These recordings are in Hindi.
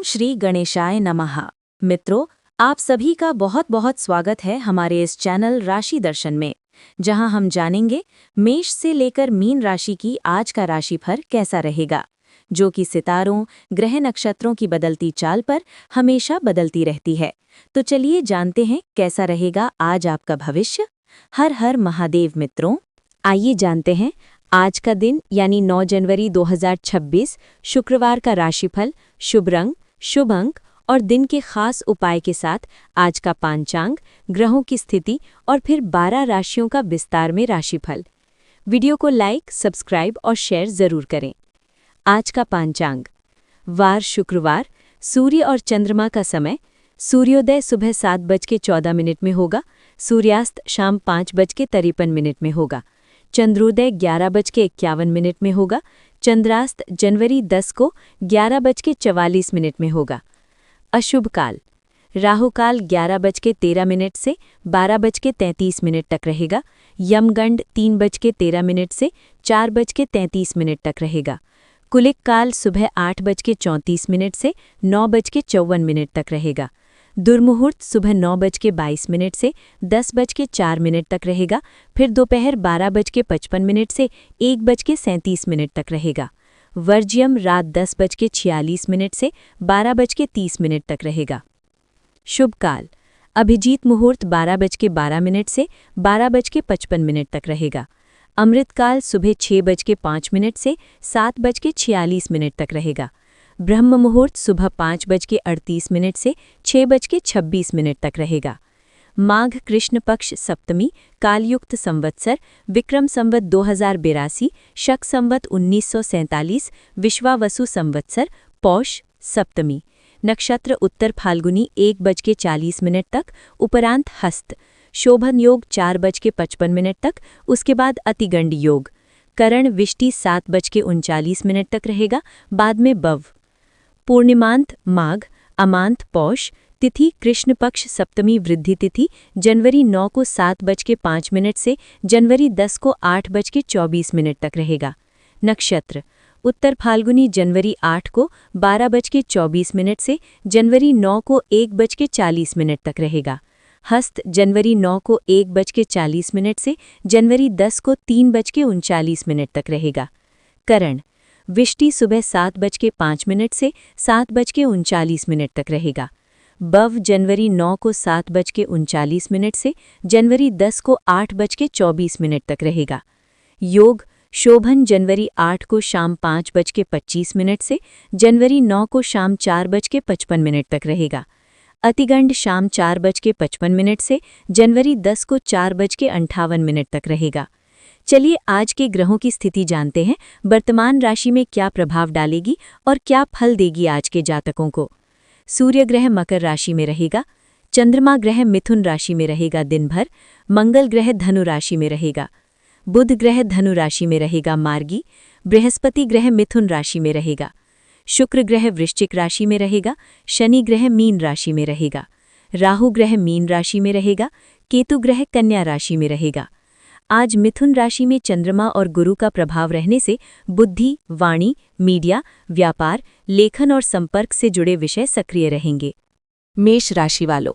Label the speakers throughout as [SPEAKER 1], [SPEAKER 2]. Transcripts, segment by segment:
[SPEAKER 1] श्री गणेशाय नमः। मित्रों, आप सभी का बहुत बहुत स्वागत है हमारे इस चैनल राशि दर्शन में, जहां हम जानेंगे मेष से लेकर मीन राशि की आज का राशिफल कैसा रहेगा, जो कि सितारों, ग्रह नक्षत्रों की बदलती चाल पर हमेशा बदलती रहती है। तो चलिए जानते हैं कैसा रहेगा आज आपका भविष्य। हर हर महादेव। मित्रों, आइए जानते हैं आज का दिन यानी 9 जनवरी 2026 शुक्रवार का राशिफल, शुभ रंग, शुभ अंक और दिन के खास उपाय के साथ आज का पांचांग, ग्रहों की स्थिति और फिर 12 राशियों का विस्तार में राशिफल। वीडियो को लाइक, सब्सक्राइब और शेयर जरूर करें। आज का पांचांग। वार शुक्रवार, सूर्य और चंद्रमा का समय। सूर्योदय सुबह 7:14 में होगा, सूर्यास्त शाम 5:53 में होगा। चंद्रोदय 11:51 में होगा, चंद्रास्त जनवरी 10 को 11:44 में होगा। अशुभ काल। राहु काल 11:13 से 12:33 तक रहेगा। यमगंड 3:13 से 4:33 तक रहेगा। कुलिक काल सुबह 8:34 से 9:54 तक रहेगा। दुर्मुहूर्त सुबह 9:22 से 10:04 तक रहेगा। फिर दोपहर 12:55 से 1:37 तक रहेगा। वर्ज्यम रात 10:46 से 12:30 तक रहेगा। शुभ काल। अभिजीत मुहूर्त 12:12 से 12:55 तक रहेगा। अमृतकाल सुबह 6:05 से 7:46 तक रहेगा। ब्रह्म मुहूर्त सुबह 5:38 से 6:26 तक रहेगा। माघ कृष्ण पक्ष सप्तमी, कालयुक्त संवत्सर विक्रम संवत 2082, शक संवत 1947, विश्वावसु संवत्सर पौष सप्तमी। नक्षत्र उत्तर फाल्गुनी 1:40 तक, उपरांत हस्त। शोभन योग 4:55 तक, उसके बाद अतिगंड योग। करण विष्टि 7:39 तक रहेगा, बाद में बव। पूर्णिमांत माघ, अमांत पौष। तिथि कृष्ण पक्ष सप्तमी वृद्धि तिथि जनवरी 9 को 7:05 से जनवरी 10 को 8:24 तक रहेगा। नक्षत्र उत्तर फाल्गुनी जनवरी 8 को 12:24 से जनवरी 9 को 1:40 तक रहेगा। हस्त जनवरी 9 को 1:40 से जनवरी 10 को 3:39 तक रहेगा। करण विष्टि सुबह 7:05 से 7:39 तक रहेगा। बव जनवरी 9 को 7:39 से जनवरी 10 को 8:24 तक रहेगा। योग शोभन जनवरी 8 को शाम 5:25 से जनवरी 9 को शाम 4:55 तक रहेगा। अतिगंड शाम 4:55 से जनवरी 10 को 4:58 तक रहेगा। चलिए आज के ग्रहों की स्थिति जानते हैं, वर्तमान राशि में क्या प्रभाव डालेगी और क्या फल देगी आज के जातकों को। सूर्य ग्रह मकर राशि में रहेगा। चंद्रमा ग्रह मिथुन राशि में रहेगा दिन भर। मंगल ग्रह धनु राशि में रहेगा। बुध ग्रह धनु राशि में रहेगा मार्गी। बृहस्पति ग्रह मिथुन राशि में रहेगा। शुक्र ग्रह वृश्चिक राशि में रहेगा। शनि ग्रह मीन राशि में रहेगा। राहु ग्रह मीन राशि में रहेगा। केतु ग्रह कन्या राशि में रहेगा। आज मिथुन राशि में चंद्रमा और गुरु का प्रभाव रहने से बुद्धि, वाणी, मीडिया, व्यापार, लेखन और संपर्क से जुड़े विषय सक्रिय रहेंगे। मेष राशि वालों,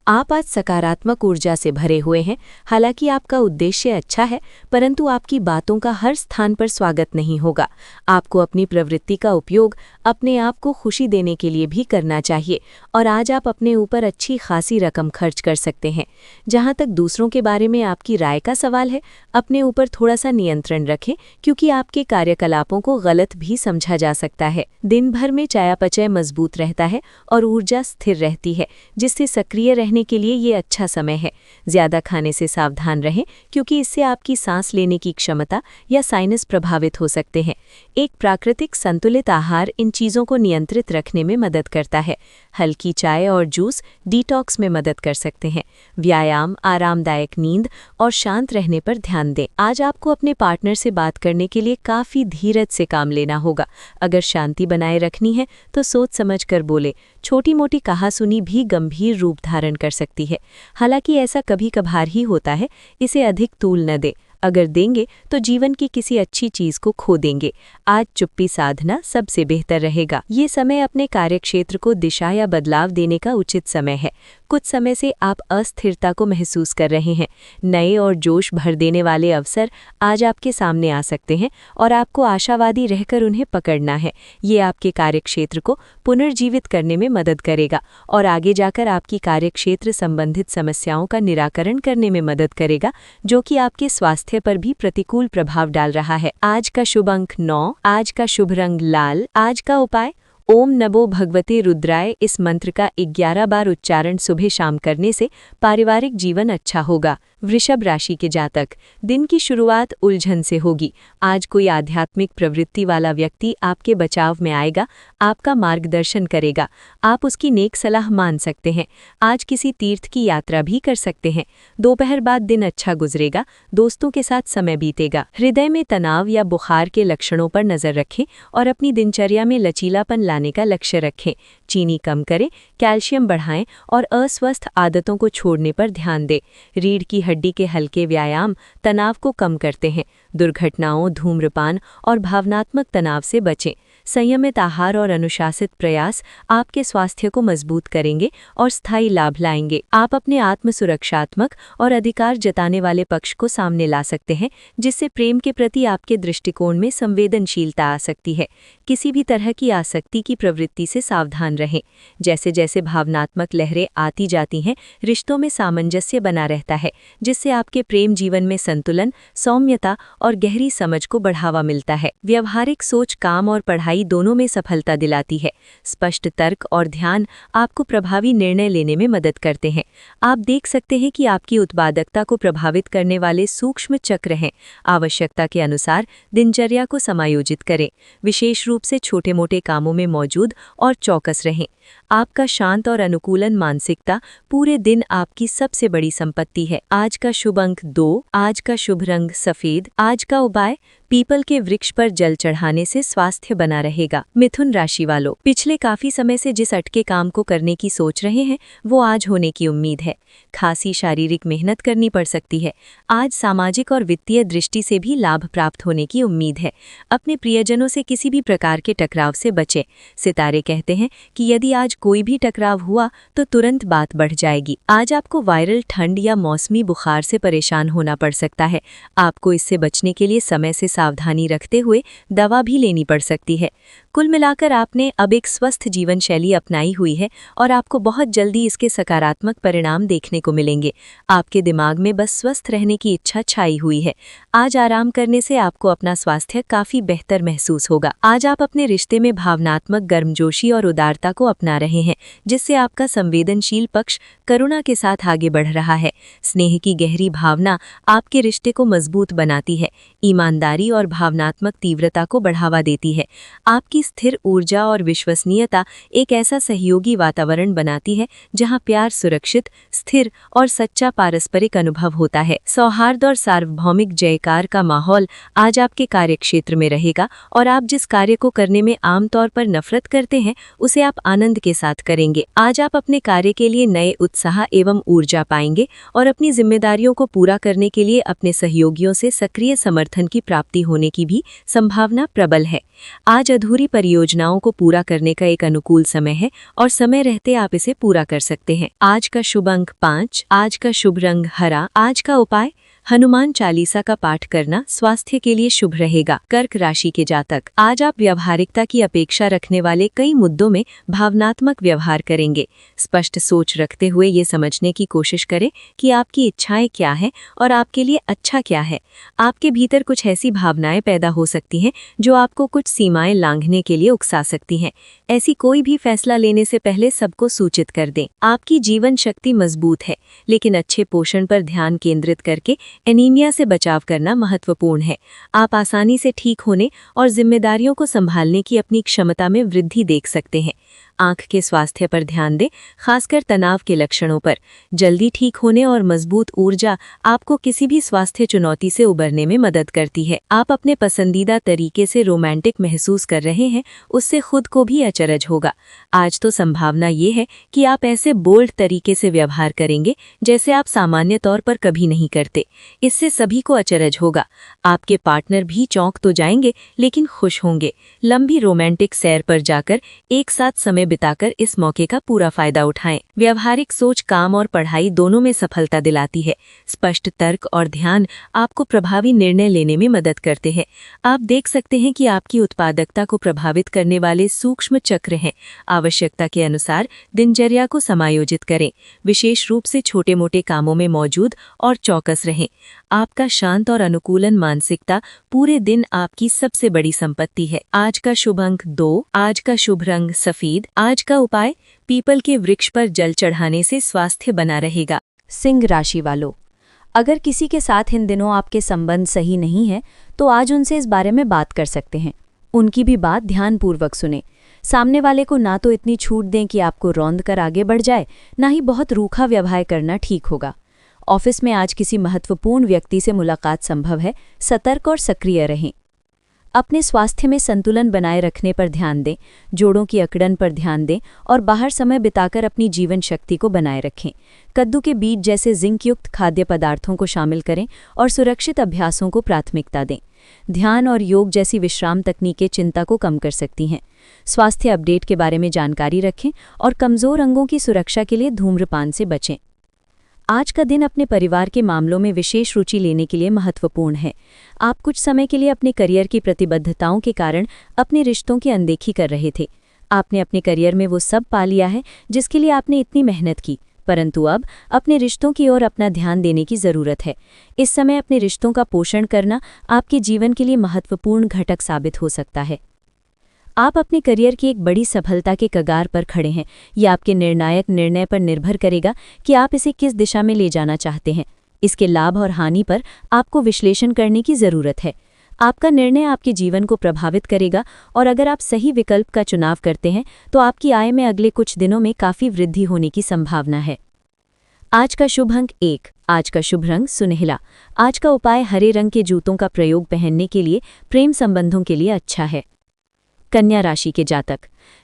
[SPEAKER 1] आप आज सकारात्मक ऊर्जा से भरे हुए हैं। हालांकि आपका उद्देश्य अच्छा है, परंतु आपकी बातों का हर स्थान पर स्वागत नहीं होगा। आपको अपनी प्रवृत्ति का उपयोग अपने आप को खुशी देने के लिए भी करना चाहिए और आज आप अपने ऊपर अच्छी खासी रकम खर्च कर सकते हैं। जहां तक दूसरों के बारे में आपकी राय का सवाल है, अपने ऊपर थोड़ा सा नियंत्रण रखें, क्योंकि आपके कार्यकलापों को गलत भी समझा जा सकता है। दिन भर में चयापचय मजबूत रहता है और ऊर्जा स्थिर रहती है, जिससे सक्रिय रहने के लिए ये अच्छा समय है। ज्यादा खाने से सावधान रहें, क्योंकि इससे आपकी सांस लेने की क्षमता या साइनस प्रभावित हो सकते हैं। एक प्राकृतिक संतुलित आहार इन चीजों को नियंत्रित रखने में मदद करता है। हल्की चाय और जूस डिटॉक्स में मदद कर सकते हैं। व्यायाम, आरामदायक नींद और शांत रहने पर ध्यान दें। आज आपको अपने पार्टनर से बात करने के लिए काफी धीरज से काम लेना होगा। अगर शांति बनाए रखनी है तो सोच समझ कर बोले। छोटी मोटी कहासुनी भी गंभीर रूप धारण कर सकती है। हालांकि ऐसा कभी कभार ही होता है, इसे अधिक तूल न दे। अगर देंगे तो जीवन की किसी अच्छी चीज को खो देंगे। आज चुप्पी साधना सबसे बेहतर रहेगा। ये समय अपने कार्यक्षेत्र को दिशा या बदलाव देने का उचित समय है। कुछ समय से आप अस्थिरता को महसूस कर रहे हैं। नए और जोश भर देने वाले अवसर आज आपके सामने आ सकते हैं और आपको आशावादी रहकर उन्हें पकड़ना है। ये आपके कार्यक्षेत्र को पुनर्जीवित करने में मदद करेगा और आगे जाकर आपकी कार्यक्षेत्र संबंधित समस्याओं का निराकरण करने में मदद करेगा, जो कि आपके स्वास्थ्य पर भी प्रतिकूल प्रभाव डाल रहा है। आज का शुभ अंक 9, आज का शुभ रंग लाल, आज का उपाय ओम नमो भगवते रुद्राय। इस मंत्र का 11 बार उच्चारण सुबह शाम करने से पारिवारिक जीवन अच्छा होगा। वृषभ राशि के जातक, दिन की शुरुआत उलझन से होगी। आज कोई आध्यात्मिक प्रवृत्ति वाला व्यक्ति आपके बचाव में आएगा, आपका मार्गदर्शन करेगा। आप उसकी नेक सलाह मान सकते हैं। आज किसी तीर्थ की यात्रा भी कर सकते हैं। दोपहर बाद दिन अच्छा गुजरेगा, दोस्तों के साथ समय बीतेगा। हृदय में तनाव या बुखार के लक्षणों पर नजर रखें और अपनी दिनचर्या में लचीलापन लाने का लक्ष्य रखें। चीनी कम करें, कैल्शियम बढ़ाएं और अस्वस्थ आदतों को छोड़ने पर ध्यान दें। रीढ़ की हड्डी के हल्के व्यायाम तनाव को कम करते हैं। दुर्घटनाओं, धूम्रपान और भावनात्मक तनाव से बचें। संयमित आहार और अनुशासित प्रयास आपके स्वास्थ्य को मजबूत करेंगे और स्थायी लाभ लाएंगे। आप अपने आत्मसुरक्षात्मक और अधिकार जताने वाले पक्ष को सामने ला सकते हैं, जिससे प्रेम के प्रति आपके दृष्टिकोण में संवेदनशीलता आ सकती है। किसी भी तरह की आसक्ति की प्रवृत्ति से सावधान रहें। जैसे जैसे भावनात्मक लहरें आती जाती हैं, रिश्तों में सामंजस्य बना रहता है, जिससे आपके प्रेम जीवन में संतुलन, सौम्यता और गहरी समझ को बढ़ावा मिलता है। व्यवहारिक सोच काम और पढ़ाई दोनों में सफलता दिलाती है। स्पष्ट तर्क और ध्यान आपको प्रभावी निर्णय लेने में मदद करते हैं। आप देख सकते हैं कि आपकी उत्पादकता को प्रभावित करने वाले सूक्ष्म चक्र हैं। आवश्यकता के अनुसार दिनचर्या को समायोजित करें। विशेष रूप से छोटे मोटे कामों में मौजूद और चौकस रहें। आपका शांत और अनुकूलन मानसिकता पूरे दिन आपकी सबसे बड़ी संपत्ति है। आज का शुभ अंक 2, आज का शुभ रंग सफेद, आज का उपाय पीपल के वृक्ष पर जल चढ़ाने से स्वास्थ्य बना रहेगा। मिथुन राशि वालों, पिछले काफी समय से जिस अटके काम को करने की सोच रहे हैं, वो आज होने की उम्मीद है। खासी शारीरिक मेहनत करनी पड़ सकती है। आज सामाजिक और वित्तीय दृष्टि से भी लाभ प्राप्त होने की उम्मीद है। अपने प्रियजनों से किसी भी प्रकार के टकराव से बचें। सितारे कहते हैं कि यदि आज कोई भी टकराव हुआ तो तुरंत बात बढ़ जाएगी। आज आपको वायरल ठंड या मौसमी बुखार से परेशान होना पड़ सकता है। आपको इससे बचने के लिए समय से सावधानी रखते हुए दवा भी लेनी पड़ सकती है। कुल मिलाकर आपने अब एक स्वस्थ जीवन शैली अपनाई हुई है और आपको बहुत जल्दी इसके सकारात्मक परिणाम देखने को मिलेंगे। आपके दिमाग में बस स्वस्थ रहने की इच्छा छाई हुई है। आज आराम करने से आपको अपना स्वास्थ्य काफी बेहतर महसूस होगा। आज आप अपने रिश्ते में भावनात्मक गर्मजोशी और उदारता को अपना रहे हैं, जिससे आपका संवेदनशील पक्ष करुणा के साथ आगे बढ़ रहा है। स्नेह की गहरी भावना आपके रिश्ते को मजबूत बनाती है। ईमानदारी और भावनात्मक तीव्रता को बढ़ावा देती है। आपकी स्थिर ऊर्जा और विश्वसनीयता एक ऐसा सहयोगी वातावरण बनाती है जहां प्यार सुरक्षित, स्थिर और सच्चा पारस्परिक अनुभव होता है। सौहार्द और सार्वभौमिक जयकार का माहौल आज आपके कार्यक्षेत्र में रहेगा और आप जिस कार्य को करने में आमतौर पर नफरत करते हैं, उसे आप आनंद के साथ करेंगे। आज आप अपने कार्य के लिए नए उत्साह एवं ऊर्जा पाएंगे और अपनी जिम्मेदारियों को पूरा करने के लिए अपने सहयोगियों से सक्रिय समर्थन की प्राप्ति होने की भी संभावना प्रबल है। आज अधूरी परियोजनाओं को पूरा करने का एक अनुकूल समय है और समय रहते आप इसे पूरा कर सकते हैं। आज का शुभ अंक 5, आज का शुभ रंग हरा, आज का उपाय हनुमान चालीसा का पाठ करना स्वास्थ्य के लिए शुभ रहेगा। कर्क राशि के जातक, आज आप व्यावहारिकता की अपेक्षा रखने वाले कई मुद्दों में भावनात्मक व्यवहार करेंगे। स्पष्ट सोच रखते हुए ये समझने की कोशिश करें कि आपकी इच्छाएं क्या हैं और आपके लिए अच्छा क्या है। आपके भीतर कुछ ऐसी भावनाएं पैदा हो सकती हैं जो आपको कुछ सीमाएं लांघने के लिए उकसा सकती हैं। ऐसी कोई भी फैसला लेने से पहले सबको सूचित कर दें। आपकी जीवन शक्ति मजबूत है, लेकिन अच्छे पोषण पर ध्यान केंद्रित करके एनीमिया से बचाव करना महत्वपूर्ण है। आप आसानी से ठीक होने और जिम्मेदारियों को संभालने की अपनी क्षमता में वृद्धि देख सकते हैं। आंख के स्वास्थ्य पर ध्यान दें, खासकर तनाव के लक्षणों पर। जल्दी ठीक होने और मजबूत ऊर्जा आपको किसी भी स्वास्थ्य चुनौती से उबरने में मदद करती है। आप अपने पसंदीदा तरीके से रोमांटिक महसूस कर रहे हैं, उससे खुद को भी अचरज होगा। आज तो संभावना ये है कि आप ऐसे बोल्ड तरीके से व्यवहार करेंगे जैसे आप सामान्य तौर पर कभी नहीं करते। इससे सभी को अचरज होगा। आपके पार्टनर भी चौंक तो जाएंगे लेकिन खुश होंगे। लंबी रोमांटिक सैर पर जाकर एक साथ समय बिताकर इस मौके का पूरा फायदा उठाएं। व्यावहारिक सोच काम और पढ़ाई दोनों में सफलता दिलाती है। स्पष्ट तर्क और ध्यान आपको प्रभावी निर्णय लेने में मदद करते हैं। आप देख सकते हैं कि आपकी उत्पादकता को प्रभावित करने वाले सूक्ष्म चक्र हैं। आवश्यकता के अनुसार दिनचर्या को समायोजित करें। विशेष रूप से छोटे मोटे कामों में मौजूद और चौकस रहें। आपका शांत और अनुकूलन मानसिकता पूरे दिन आपकी सबसे बड़ी संपत्ति है। आज का शुभ अंक 2, आज का शुभ रंग सफेद, आज का उपाय पीपल के वृक्ष पर जल चढ़ाने से स्वास्थ्य बना रहेगा।
[SPEAKER 2] सिंह राशि वालों, अगर किसी के साथ इन दिनों आपके संबंध सही नहीं है तो आज उनसे इस बारे में बात कर सकते हैं। उनकी भी बात ध्यानपूर्वक सुने। सामने वाले को ना तो इतनी छूट दें कि आपको रौंद कर आगे बढ़ जाए, ना ही बहुत रूखा व्यवहार करना ठीक होगा। ऑफिस में आज किसी महत्वपूर्ण व्यक्ति से मुलाकात संभव है। सतर्क और सक्रिय रहें। अपने स्वास्थ्य में संतुलन बनाए रखने पर ध्यान दें, जोड़ों की अकड़न पर ध्यान दें और बाहर समय बिताकर अपनी जीवन शक्ति को बनाए रखें। कद्दू के बीज जैसे जिंक युक्त खाद्य पदार्थों को शामिल करें और सुरक्षित अभ्यासों को प्राथमिकता दें। ध्यान और योग जैसी विश्राम तकनीकें चिंता को कम कर सकती हैं। स्वास्थ्य अपडेट के बारे में जानकारी रखें और कमजोर अंगों की सुरक्षा के लिए धूम्रपान से बचें। आज का दिन अपने परिवार के मामलों में विशेष रुचि लेने के लिए महत्वपूर्ण है। आप कुछ समय के लिए अपने करियर की प्रतिबद्धताओं के कारण अपने रिश्तों की अनदेखी कर रहे थे। आपने अपने करियर में वो सब पा लिया है जिसके लिए आपने इतनी मेहनत की, परंतु अब अपने रिश्तों की ओर अपना ध्यान देने की ज़रूरत है। इस समय अपने रिश्तों का पोषण करना आपके जीवन के लिए महत्वपूर्ण घटक साबित हो सकता है। आप अपने करियर की एक बड़ी सफलता के कगार पर खड़े हैं। यह आपके निर्णायक निर्णय पर निर्भर करेगा कि आप इसे किस दिशा में ले जाना चाहते हैं। इसके लाभ और हानि पर आपको विश्लेषण करने की ज़रूरत है। आपका निर्णय आपके जीवन को प्रभावित करेगा और अगर आप सही विकल्प का चुनाव करते हैं तो आपकी आय में अगले कुछ दिनों में काफ़ी वृद्धि होने की संभावना है। आज का शुभ अंक 1, आज का शुभ रंग सुनहला, आज का उपाय हरे रंग के जूतों का प्रयोग पहनने के लिए प्रेम संबंधों के लिए अच्छा है। कन्या राशि के जातक,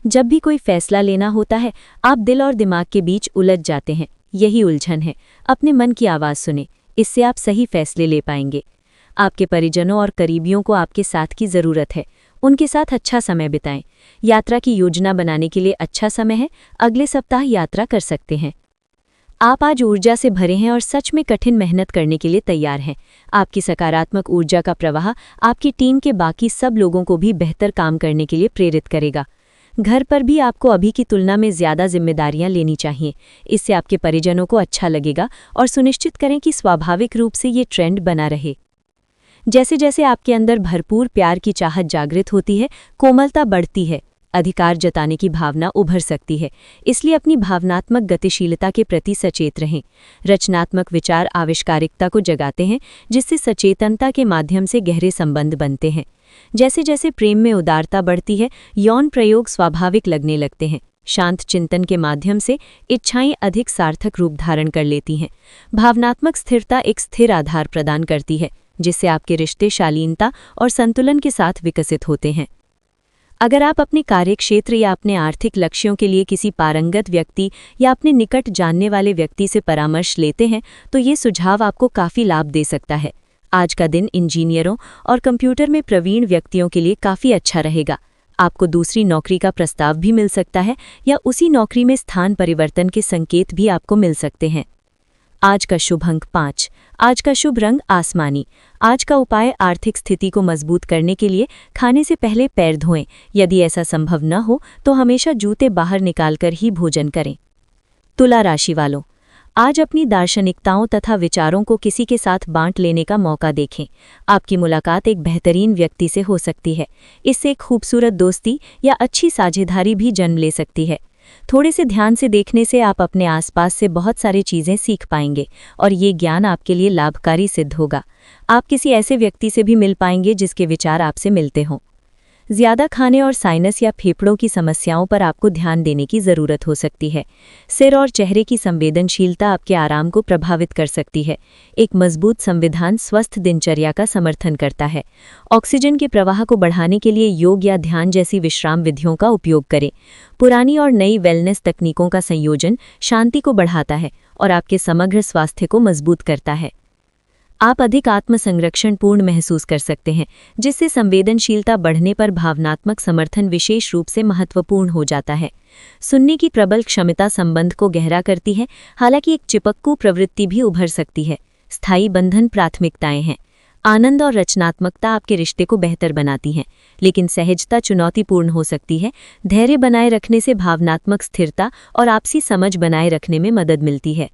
[SPEAKER 2] जब भी कोई फैसला लेना होता है आप दिल और दिमाग के बीच उलझ जाते हैं। यही उलझन है। अपने मन की आवाज़ सुने, इससे आप सही फैसले ले पाएंगे। आपके परिजनों और करीबियों को आपके साथ की ज़रूरत है। उनके साथ अच्छा समय बिताएं। यात्रा की योजना बनाने के लिए अच्छा समय है। अगले सप्ताह यात्रा कर सकते हैं। आप आज ऊर्जा से भरे हैं और सच में कठिन मेहनत करने के लिए तैयार हैं। आपकी सकारात्मक ऊर्जा का प्रवाह आपकी टीम के बाकी सब लोगों को भी बेहतर काम करने के लिए प्रेरित करेगा। घर पर भी आपको अभी की तुलना में ज़्यादा जिम्मेदारियां लेनी चाहिए। इससे आपके परिजनों को अच्छा लगेगा और सुनिश्चित करें कि स्वाभाविक रूप से ये ट्रेंड बना रहे। जैसे जैसे आपके अंदर भरपूर प्यार की चाहत जागृत होती है, कोमलता बढ़ती है, अधिकार जताने की भावना उभर सकती है। इसलिए अपनी भावनात्मक गतिशीलता के प्रति सचेत रहें। रचनात्मक विचार आविष्कारिकता को जगाते हैं, जिससे सचेतनता के माध्यम से गहरे संबंध बनते हैं। जैसे जैसे प्रेम में उदारता बढ़ती है, यौन प्रयोग स्वाभाविक लगने लगते हैं। शांत चिंतन के माध्यम से इच्छाएं अधिक सार्थक रूप धारण कर लेती हैं। भावनात्मक स्थिरता एक स्थिर आधार प्रदान करती है, जिससे आपके रिश्ते शालीनता और संतुलन के साथ विकसित होते हैं। अगर आप अपने कार्यक्षेत्र या अपने आर्थिक लक्ष्यों के लिए किसी पारंगत व्यक्ति या अपने निकट जानने वाले व्यक्ति से परामर्श लेते हैं तो ये सुझाव आपको काफ़ी लाभ दे सकता है। आज का दिन इंजीनियरों और कंप्यूटर में प्रवीण व्यक्तियों के लिए काफ़ी अच्छा रहेगा। आपको दूसरी नौकरी का प्रस्ताव भी मिल सकता है या उसी नौकरी में स्थान परिवर्तन के संकेत भी आपको मिल सकते हैं। आज का शुभ अंक 5, आज का शुभ रंग आसमानी, आज का उपाय आर्थिक स्थिति को मजबूत करने के लिए खाने से पहले पैर धोएं। यदि ऐसा संभव न हो तो हमेशा जूते बाहर निकालकर ही भोजन करें। तुला राशि वालों, आज अपनी दार्शनिकताओं तथा विचारों को किसी के साथ बांट लेने का मौका देखें। आपकी मुलाकात एक बेहतरीन व्यक्ति से हो सकती है। इससे एक खूबसूरत दोस्ती या अच्छी साझेदारी भी जन्म ले सकती है। थोड़े से ध्यान से देखने से आप अपने आसपास से बहुत सारी चीज़ें सीख पाएंगे और ये ज्ञान आपके लिए लाभकारी सिद्ध होगा। आप किसी ऐसे व्यक्ति से भी मिल पाएंगे जिसके विचार आपसे मिलते हों।
[SPEAKER 1] ज्यादा खाने और साइनस या फेफड़ों की समस्याओं पर आपको ध्यान देने की जरूरत हो सकती है। सिर और चेहरे की संवेदनशीलता आपके आराम को प्रभावित कर सकती है। एक मजबूत संविधान स्वस्थ दिनचर्या का समर्थन करता है। ऑक्सीजन के प्रवाह को बढ़ाने के लिए योग या ध्यान जैसी विश्राम विधियों का उपयोग करें। पुरानी और नई वेलनेस तकनीकों का संयोजन शांति को बढ़ाता है और आपके समग्र स्वास्थ्य को मजबूत करता है। आप अधिक आत्मसंरक्षण पूर्ण महसूस कर सकते हैं, जिससे संवेदनशीलता बढ़ने पर भावनात्मक समर्थन विशेष रूप से महत्वपूर्ण हो जाता है। सुनने की प्रबल क्षमता संबंध को गहरा करती है, हालांकि एक चिपक्कू प्रवृत्ति भी उभर सकती है। स्थायी बंधन प्राथमिकताएं हैं। आनंद और रचनात्मकता आपके रिश्ते को बेहतर बनाती हैं, लेकिन सहजता चुनौतीपूर्ण हो सकती है। धैर्य बनाए रखने से भावनात्मक स्थिरता और आपसी समझ बनाए रखने में मदद मिलती है।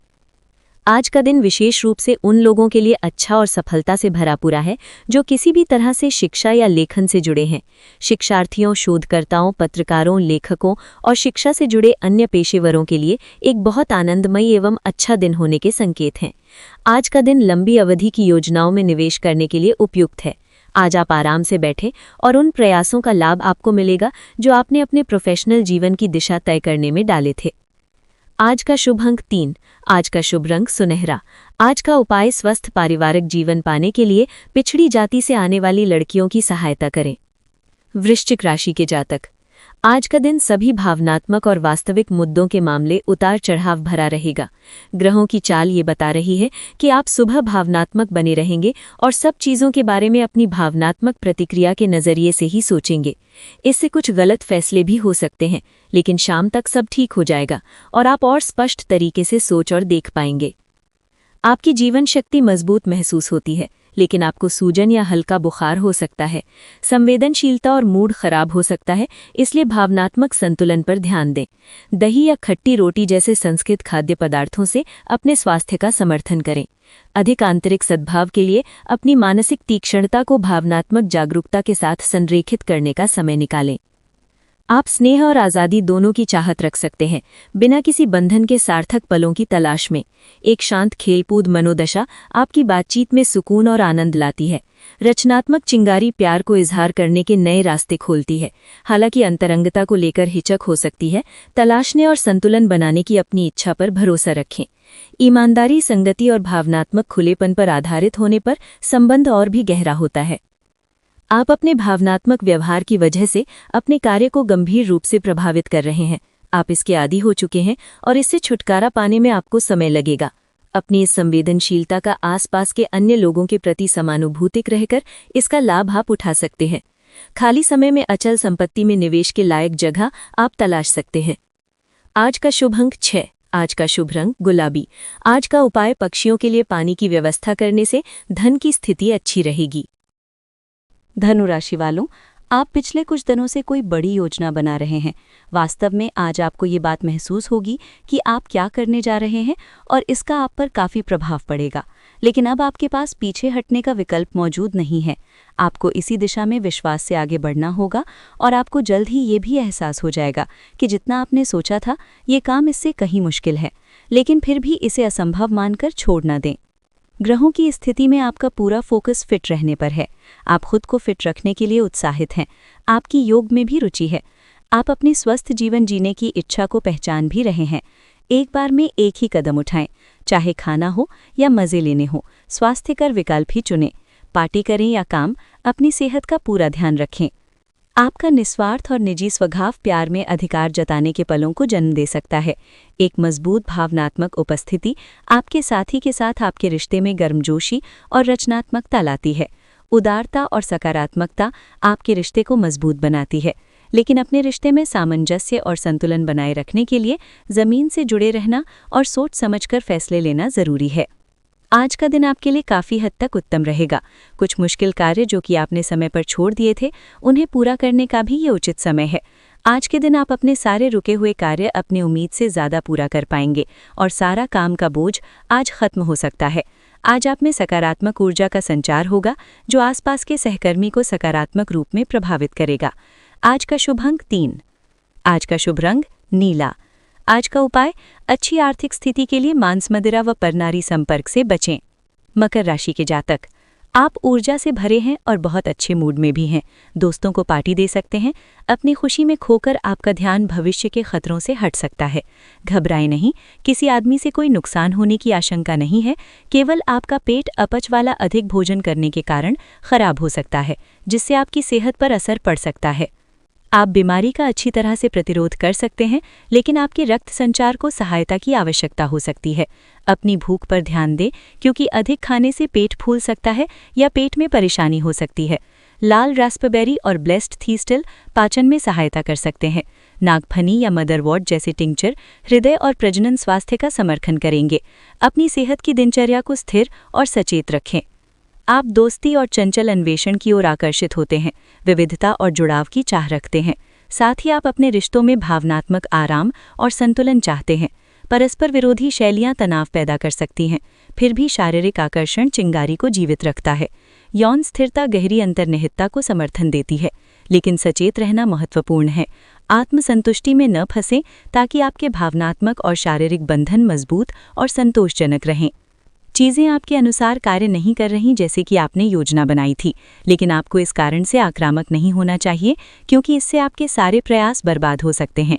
[SPEAKER 1] आज का दिन विशेष रूप से उन लोगों के लिए अच्छा और सफलता से भरा पूरा है जो किसी भी तरह से शिक्षा या लेखन से जुड़े हैं। शिक्षार्थियों, शोधकर्ताओं, पत्रकारों, लेखकों और शिक्षा से जुड़े अन्य पेशेवरों के लिए एक बहुत आनंदमयी एवं अच्छा दिन होने के संकेत हैं। आज का दिन लंबी अवधि की योजनाओं में निवेश करने के लिए उपयुक्त है। आज आप आराम से बैठे और उन प्रयासों का लाभ आपको मिलेगा जो आपने अपने प्रोफेशनल जीवन की दिशा तय करने में डाले थे। आज का शुभ अंक 3। आज का शुभ रंग सुनहरा। आज का उपाय स्वस्थ पारिवारिक जीवन पाने के लिए पिछड़ी जाति से आने वाली लड़कियों की सहायता करें। वृश्चिक राशि के जातक, आज का दिन सभी भावनात्मक और वास्तविक मुद्दों के मामले उतार चढ़ाव भरा रहेगा। ग्रहों की चाल ये बता रही है कि आप सुबह भावनात्मक बने रहेंगे और सब चीज़ों के बारे में अपनी भावनात्मक प्रतिक्रिया के नज़रिए से ही सोचेंगे। इससे कुछ गलत फैसले भी हो सकते हैं, लेकिन शाम तक सब ठीक हो जाएगा और आप और स्पष्ट तरीके से सोच और देख पाएंगे। आपकी जीवन शक्ति मजबूत महसूस होती है, लेकिन आपको सूजन या हल्का बुखार हो सकता है। संवेदनशीलता और मूड खराब हो सकता है, इसलिए भावनात्मक संतुलन पर ध्यान दें। दही या खट्टी रोटी जैसे संस्कृत खाद्य पदार्थों से अपने स्वास्थ्य का समर्थन करें। अधिक आंतरिक सद्भाव के लिए अपनी मानसिक तीक्ष्णता को भावनात्मक जागरूकता के साथ संरेखित करने का समय निकालें। आप स्नेह और आज़ादी दोनों की चाहत रख सकते हैं, बिना किसी बंधन के सार्थक पलों की तलाश में। एक शांत खेलकूद मनोदशा आपकी बातचीत में सुकून और आनंद लाती है। रचनात्मक चिंगारी प्यार को इजहार करने के नए रास्ते खोलती है, हालांकि अंतरंगता को लेकर हिचक हो सकती है। तलाशने और संतुलन बनाने की अपनी इच्छा पर भरोसा रखें। ईमानदारी, संगति और भावनात्मक खुलेपन पर आधारित होने पर संबंध और भी गहरा होता है। आप अपने भावनात्मक व्यवहार की वजह से अपने कार्य को गंभीर रूप से प्रभावित कर रहे हैं। आप इसके आदी हो चुके हैं और इससे छुटकारा पाने में आपको समय लगेगा। अपनी इस संवेदनशीलता का आसपास के अन्य लोगों के प्रति समानुभूतिक रहकर इसका लाभ आप उठा सकते हैं। खाली समय में अचल संपत्ति में निवेश के लायक जगह आप तलाश सकते हैं। आज का शुभ अंक 6। आज का शुभ रंग गुलाबी। आज का उपाय पक्षियों के लिए पानी की व्यवस्था करने से धन की स्थिति अच्छी रहेगी।
[SPEAKER 2] धनु राशि वालों, आप पिछले कुछ दिनों से कोई बड़ी योजना बना रहे हैं। वास्तव में आज आपको ये बात महसूस होगी कि आप क्या करने जा रहे हैं और इसका आप पर काफ़ी प्रभाव पड़ेगा। लेकिन अब आपके पास पीछे हटने का विकल्प मौजूद नहीं है। आपको इसी दिशा में विश्वास से आगे बढ़ना होगा और आपको जल्द ही ये भी एहसास हो जाएगा कि जितना आपने सोचा था ये काम इससे कहीं मुश्किल है, लेकिन फिर भी इसे असंभव मानकर छोड़ न दें। ग्रहों की स्थिति में आपका पूरा फोकस फिट रहने पर है। आप खुद को फिट रखने के लिए उत्साहित हैं। आपकी योग में भी रुचि है। आप अपनी स्वस्थ जीवन जीने की इच्छा को पहचान भी रहे हैं। एक बार में एक ही कदम उठाएं, चाहे खाना हो या मज़े लेने हो। स्वास्थ्यकर विकल्प ही चुनें। पार्टी करें या काम, अपनी सेहत का पूरा ध्यान रखें। आपका निस्वार्थ और निजी स्वभाव प्यार में अधिकार जताने के पलों को जन्म दे सकता है। एक मजबूत भावनात्मक उपस्थिति आपके साथी के साथ आपके रिश्ते में गर्मजोशी और रचनात्मकता लाती है। उदारता और सकारात्मकता आपके रिश्ते को मजबूत बनाती है, लेकिन अपने रिश्ते में सामंजस्य और संतुलन बनाए रखने के लिए ज़मीन से जुड़े रहना और सोच समझकर फैसले लेना ज़रूरी है। आज का दिन आपके लिए काफ़ी हद तक उत्तम रहेगा। कुछ मुश्किल कार्य जो कि आपने समय पर छोड़ दिए थे, उन्हें पूरा करने का भी ये उचित समय है। आज के दिन आप अपने सारे रुके हुए कार्य अपनी उम्मीद से ज़्यादा पूरा कर पाएंगे और सारा काम का बोझ आज खत्म हो सकता है। आज आप में सकारात्मक ऊर्जा का संचार होगा जो आसपास के सहकर्मी को सकारात्मक रूप में प्रभावित करेगा। आज का शुभ अंक 3। आज का शुभ रंग नीला। आज का उपाय अच्छी आर्थिक स्थिति के लिए मांस, मदिरा व परनारी संपर्क से बचें। मकर राशि के जातक, आप ऊर्जा से भरे हैं और बहुत अच्छे मूड में भी हैं। दोस्तों को पार्टी दे सकते हैं। अपनी खुशी में खोकर आपका ध्यान भविष्य के खतरों से हट सकता है। घबराएं नहीं, किसी आदमी से कोई नुकसान होने की आशंका नहीं है। केवल आपका पेट अपच वाला अधिक भोजन करने के कारण खराब हो सकता है, जिससे आपकी सेहत पर असर पड़ सकता है। आप बीमारी का अच्छी तरह से प्रतिरोध कर सकते हैं, लेकिन आपके रक्त संचार को सहायता की आवश्यकता हो सकती है। अपनी भूख पर ध्यान दें, क्योंकि अधिक खाने से पेट फूल सकता है या पेट में परेशानी हो सकती है। लाल रास्पबेरी और ब्लेस्ड थीस्टिल पाचन में सहायता कर सकते हैं। नागफनी या मदरवॉट जैसे टिंचर हृदय और प्रजनन स्वास्थ्य का समर्थन करेंगे। अपनी सेहत की दिनचर्या को स्थिर और सचेत रखें। आप दोस्ती और चंचल अन्वेषण की ओर आकर्षित होते हैं, विविधता और जुड़ाव की चाह रखते हैं। साथ ही आप अपने रिश्तों में भावनात्मक आराम और संतुलन चाहते हैं। परस्पर विरोधी शैलियां तनाव पैदा कर सकती हैं, फिर भी शारीरिक आकर्षण चिंगारी को जीवित रखता है। यौन स्थिरता गहरी अंतर्निहितता को समर्थन देती है, लेकिन सचेत रहना महत्वपूर्ण है। आत्मसंतुष्टि में न फंसें, ताकि आपके भावनात्मक और शारीरिक बंधन मजबूत और संतोषजनक रहें। चीज़ें आपके अनुसार कार्य नहीं कर रही जैसे कि आपने योजना बनाई थी, लेकिन आपको इस कारण से आक्रामक नहीं होना चाहिए, क्योंकि इससे आपके सारे प्रयास बर्बाद हो सकते हैं।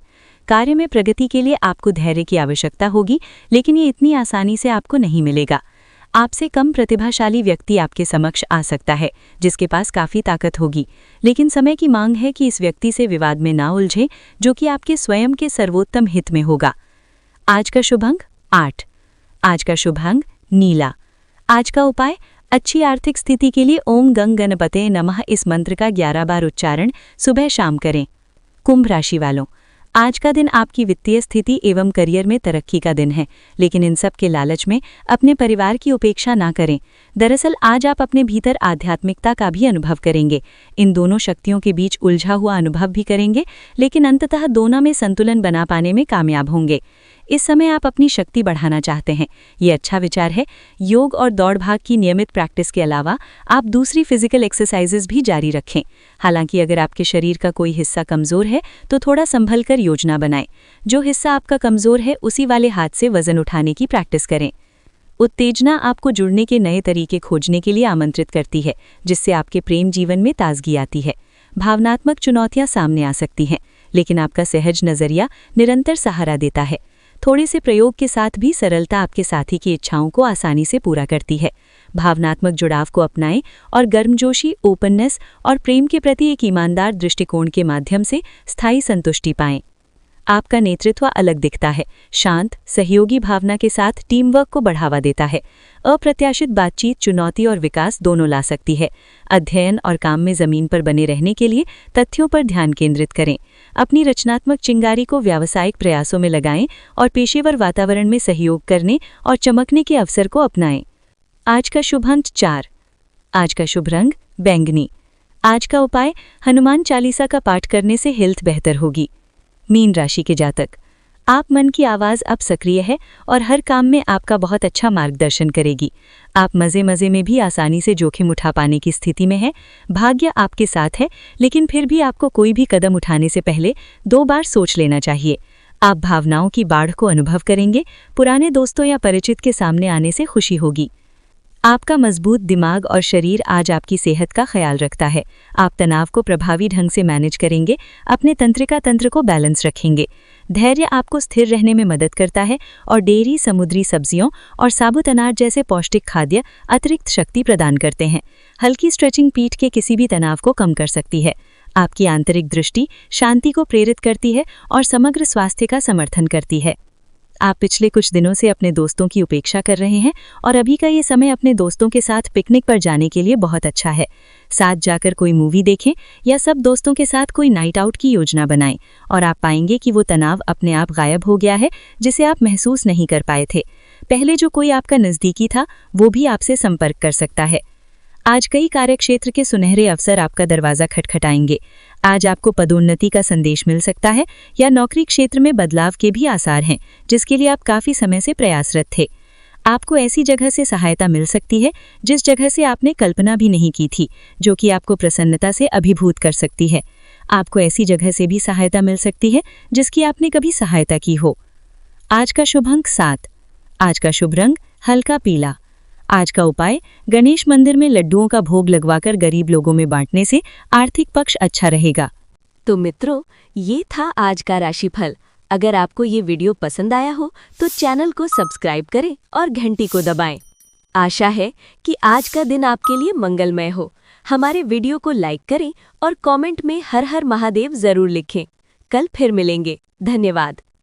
[SPEAKER 2] कार्य में प्रगति के लिए आपको धैर्य की आवश्यकता होगी, लेकिन ये इतनी आसानी से आपको नहीं मिलेगा। आपसे कम प्रतिभाशाली व्यक्ति आपके समक्ष आ सकता है, जिसके पास काफ़ी ताकत होगी, लेकिन समय की मांग है कि इस व्यक्ति से विवाद में ना उलझे, जो कि आपके स्वयं के सर्वोत्तम हित में होगा। आज का शुभ अंक 8। आज का शुभ अंक नीला। आज का उपाय, अच्छी आर्थिक स्थिति के लिए ओम गंग गणपते नमः इस मंत्र का 11 बार उच्चारण सुबह शाम करें। कुंभ राशि वालों, आज का दिन आपकी वित्तीय स्थिति एवं करियर में तरक्की का दिन है, लेकिन इन सब के लालच में अपने परिवार की उपेक्षा ना करें। दरअसल आज आप अपने भीतर आध्यात्मिकता का भी अनुभव करेंगे। इन दोनों शक्तियों के बीच उलझा हुआ अनुभव भी करेंगे, लेकिन अंततः दोनों में संतुलन बना पाने में कामयाब होंगे। इस समय आप अपनी शक्ति बढ़ाना चाहते हैं, ये अच्छा विचार है। योग और दौड़ भाग की नियमित प्रैक्टिस के अलावा आप दूसरी फिजिकल एक्सरसाइजेज भी जारी रखें। हालांकि अगर आपके शरीर का कोई हिस्सा कमज़ोर है तो थोड़ा संभल कर योजना बनाएं। जो हिस्सा आपका कमज़ोर है उसी वाले हाथ से वजन उठाने की प्रैक्टिस करें। उत्तेजना आपको जुड़ने के नए तरीके खोजने के लिए आमंत्रित करती है, जिससे आपके प्रेम जीवन में ताजगी आती है। भावनात्मक चुनौतियां सामने आ सकती हैं, लेकिन आपका सहज नज़रिया निरंतर सहारा देता है। थोड़े से प्रयोग के साथ भी सरलता आपके साथी की इच्छाओं को आसानी से पूरा करती है। भावनात्मक जुड़ाव को अपनाएं और गर्मजोशी, ओपननेस और प्रेम के प्रति एक ईमानदार दृष्टिकोण के माध्यम से स्थायी संतुष्टि पाएं। आपका नेतृत्व अलग दिखता है, शांत, सहयोगी भावना के साथ टीम वर्क को बढ़ावा देता है। अप्रत्याशित बातचीत चुनौती और विकास दोनों ला सकती है। अध्ययन और काम में जमीन पर बने रहने के लिए तथ्यों पर ध्यान केंद्रित करें। अपनी रचनात्मक चिंगारी को व्यावसायिक प्रयासों में लगाएं और पेशेवर वातावरण में सहयोग करने और चमकने के अवसर को अपनाएं। आज का शुभ अंक 4। आज का शुभ रंग बैंगनी। आज का उपाय, हनुमान चालीसा का पाठ करने से हेल्थ बेहतर होगी। मीन राशि के जातक, आप मन की आवाज़ अब सक्रिय है और हर काम में आपका बहुत अच्छा मार्गदर्शन करेगी। आप मज़े मज़े में भी आसानी से जोखिम उठा पाने की स्थिति में हैं। भाग्य आपके साथ है, लेकिन फिर भी आपको कोई भी कदम उठाने से पहले 2 बार सोच लेना चाहिए। आप भावनाओं की बाढ़ को अनुभव करेंगे। पुराने दोस्तों या परिचित के सामने आने से खुशी होगी। आपका मजबूत दिमाग और शरीर आज आपकी सेहत का ख्याल रखता है। आप तनाव को प्रभावी ढंग से मैनेज करेंगे, अपने तंत्रिका तंत्र को बैलेंस रखेंगे। धैर्य आपको स्थिर रहने में मदद करता है और डेयरी, समुद्री सब्जियों और साबुत अनाज जैसे पौष्टिक खाद्य अतिरिक्त शक्ति प्रदान करते हैं। हल्की स्ट्रेचिंग पीठ के किसी भी तनाव को कम कर सकती है। आपकी आंतरिक दृष्टि शांति को प्रेरित करती है और समग्र स्वास्थ्य का समर्थन करती है। आप पिछले कुछ दिनों से अपने दोस्तों की उपेक्षा कर रहे हैं और अभी का ये समय अपने दोस्तों के साथ पिकनिक पर जाने के लिए बहुत अच्छा है। साथ जाकर कोई मूवी देखें या सब दोस्तों के साथ कोई नाइट आउट की योजना बनाएं और आप पाएंगे कि वो तनाव अपने आप गायब हो गया है, जिसे आप महसूस नहीं कर पाए थे। पहले जो कोई आपका नज़दीकी था वो भी आपसे संपर्क कर सकता है। आज कई कार्यक्षेत्र के सुनहरे अवसर आपका दरवाज़ा खटखटाएंगे। आज आपको पदोन्नति का संदेश मिल सकता है या नौकरी क्षेत्र में बदलाव के भी आसार हैं, जिसके लिए आप काफ़ी समय से प्रयासरत थे। आपको ऐसी जगह से सहायता मिल सकती है जिस जगह से आपने कल्पना भी नहीं की थी, जो कि आपको प्रसन्नता से अभिभूत कर सकती है। आपको ऐसी जगह से भी सहायता मिल सकती है जिसकी आपने कभी सहायता की हो। आज का शुभ अंक 7। आज का शुभ रंग हल्का पीला।
[SPEAKER 3] आज का उपाय, गणेश मंदिर में लड्डुओं का भोग लगवाकर गरीब लोगों में बांटने से आर्थिक पक्ष अच्छा रहेगा।
[SPEAKER 2] तो मित्रों, ये था आज का राशिफल। अगर आपको ये वीडियो पसंद आया हो तो चैनल को सब्सक्राइब करें और घंटी को दबाएं। आशा है कि आज का दिन आपके लिए मंगलमय हो। हमारे वीडियो को लाइक करें और कमेंट में हर हर महादेव जरूर लिखें। कल फिर मिलेंगे। धन्यवाद।